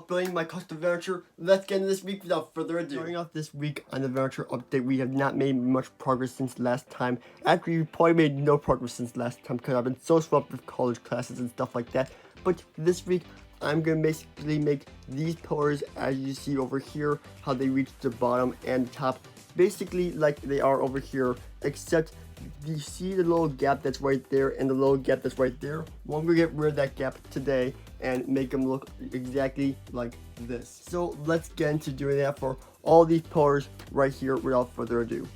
about building my custom Venator. Let's get into this week without further ado. Starting off this week on the Venator update, we have not made much progress since last time. Actually, we probably made no progress since last time because I've been so swamped with college classes and stuff like that. But this week, I'm going to basically make these pillars, as you see over here, how they reach the bottom and top, basically like they are over here, except you see the little gap that's right there and the little gap that's right there. Well, I'm going to get rid of that gap today and make them look exactly like this. So let's get into doing that for all these pillars right here without further ado.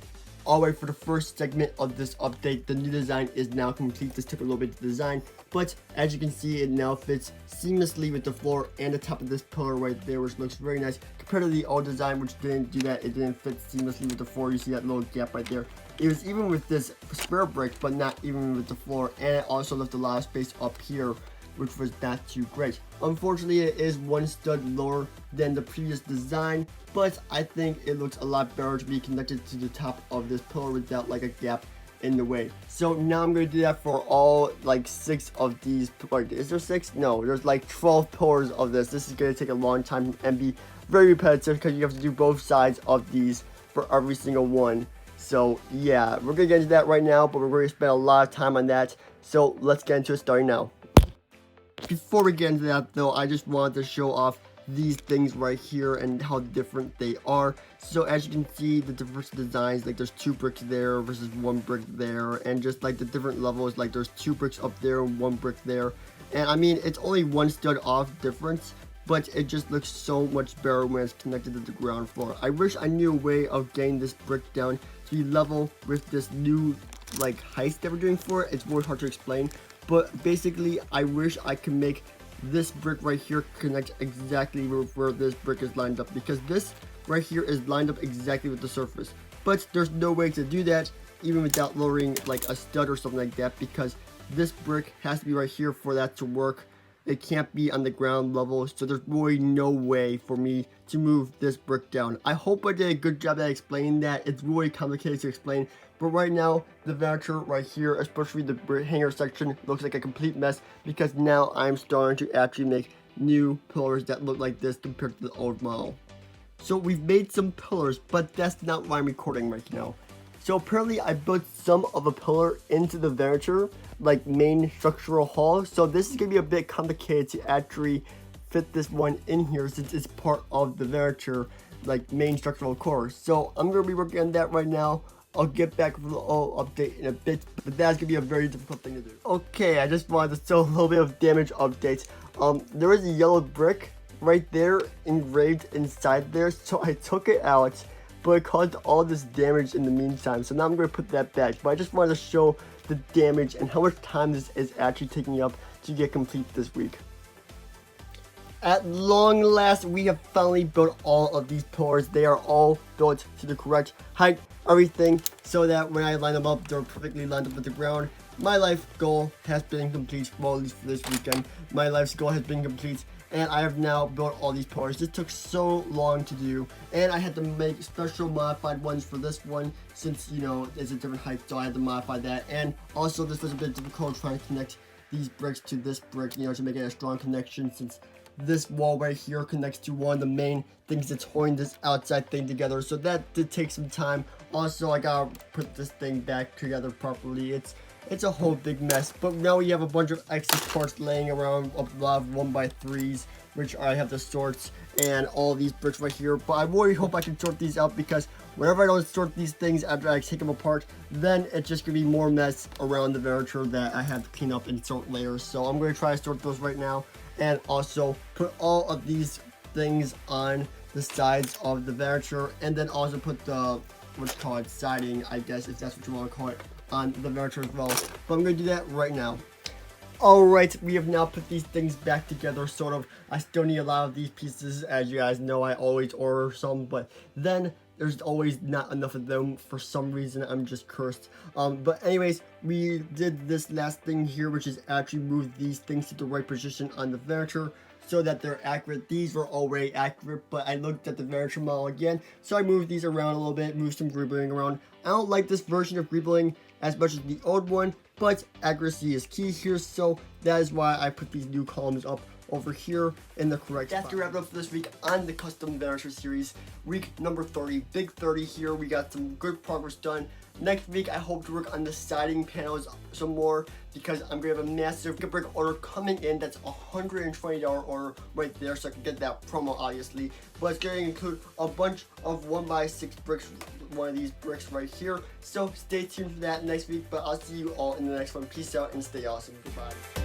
Alright, for the first segment of this update, the new design is now complete. This took a little bit to design, but as you can see, it now fits seamlessly with the floor and the top of this pillar right there, which looks very nice compared to the old design, which didn't do that. It didn't fit seamlessly with the floor. You see that little gap right there. It was even with this square brick, but not even with the floor, and it also left a lot of space up here, which was not too great. Unfortunately, it is one stud lower than the previous design, but I think it looks a lot better to be connected to the top of this pillar without like a gap in the way. So now I'm going to do that for all like 6 of these. Wait, is there 6? No, there's like 12 pillars of this. This is going to take a long time and be very repetitive because you have to do both sides of these for every single one. So yeah, we're going to get into that right now, but we're going to spend a lot of time on that. So let's get into it starting now. Before we get into that though, I just wanted to show off these things right here and how different they are. So as you can see, the different designs, like there's 2 bricks there versus 1 brick there, and just like the different levels, like there's 2 bricks up there and 1 brick there. And I mean, it's only 1 stud off difference, but it just looks so much better when it's connected to the ground floor. I wish I knew a way of getting this brick down to be level with this new like height that we're doing for it. It's really hard to explain, but basically I wish I could make this brick right here connect exactly where this brick is lined up, because this right here is lined up exactly with the surface, but there's no way to do that even without lowering like a stud or something like that, because this brick has to be right here for that to work. It can't be on the ground level, so there's really no way for me to move this brick down. I hope I did a good job at explaining that. It's really complicated to explain, but right now the Venator right here, especially the hanger section, looks like a complete mess because now I'm starting to actually make new pillars that look like this compared to the old model. So we've made some pillars, but that's not why I'm recording right now. So apparently I built some of a pillar into the Venator, like main structural hull. So this is going to be a bit complicated to actually fit this one in here since it's part of the Venator, like main structural core. So I'm going to be working on that right now. I'll get back with the update in a bit, but that's going to be a very difficult thing to do. Okay, I just wanted to show a little bit of damage updates. There is a yellow brick right there engraved inside there, so I took it out, but it caused all this damage in the meantime, so now I'm going to put that back. But I just wanted to show the damage and how much time this is actually taking up to get complete this week. At long last, we have finally built all of these pillars. They are all built to the correct height, everything, so that when I line them up, they're perfectly lined up with the ground. My life goal has been complete, well, at least for this weekend. My life's goal has been complete, and I have now built all these pillars. This took so long to do, and I had to make special modified ones for this one since, you know, it's a different height, so I had to modify that. And also, this was a bit difficult trying to connect these bricks to this brick, you know, to make it a strong connection, since this wall right here connects to one of the main things that's holding this outside thing together. So that did take some time. Also, I gotta put this thing back together properly. It's a whole big mess, but now we have a bunch of excess parts laying around, a lot of 1x3s, which I have to sort, and all these bricks right here. But I really hope I can sort these out, because whenever I don't sort these things after I take them apart, then it's just gonna be more mess around the Venator that I have to clean up and sort later. So I'm gonna try to sort those right now, and also put all of these things on the sides of the Venator, and then also put the, what's called siding, I guess, if that's what you want to call it, on the Venator as well. But I'm going to do that right now. Alright, we have now put these things back together, sort of. I still need a lot of these pieces. As you guys know, I always order some, but then there's always not enough of them for some reason. I'm just cursed. But anyways, we did this last thing here, which is actually move these things to the right position on the Venator so that they're accurate. These were already accurate, but I looked at the Venator model again, so I moved these around a little bit, moved some greebling around. I don't like this version of greebling as much as the old one, but accuracy is key here, so that is why I put these new columns up over here in the correct spot. That's gonna wrap it up for this week on the custom Venator series. Week number 30, big 30 here. We got some good progress done. Next week, I hope to work on the siding panels some more because I'm gonna have a massive break order coming in. That's a $120 order right there, so I can get that promo, obviously. But it's gonna include a bunch of 1x6 bricks, one of these bricks right here. So stay tuned for that next week, but I'll see you all in the next one. Peace out and stay awesome. Goodbye.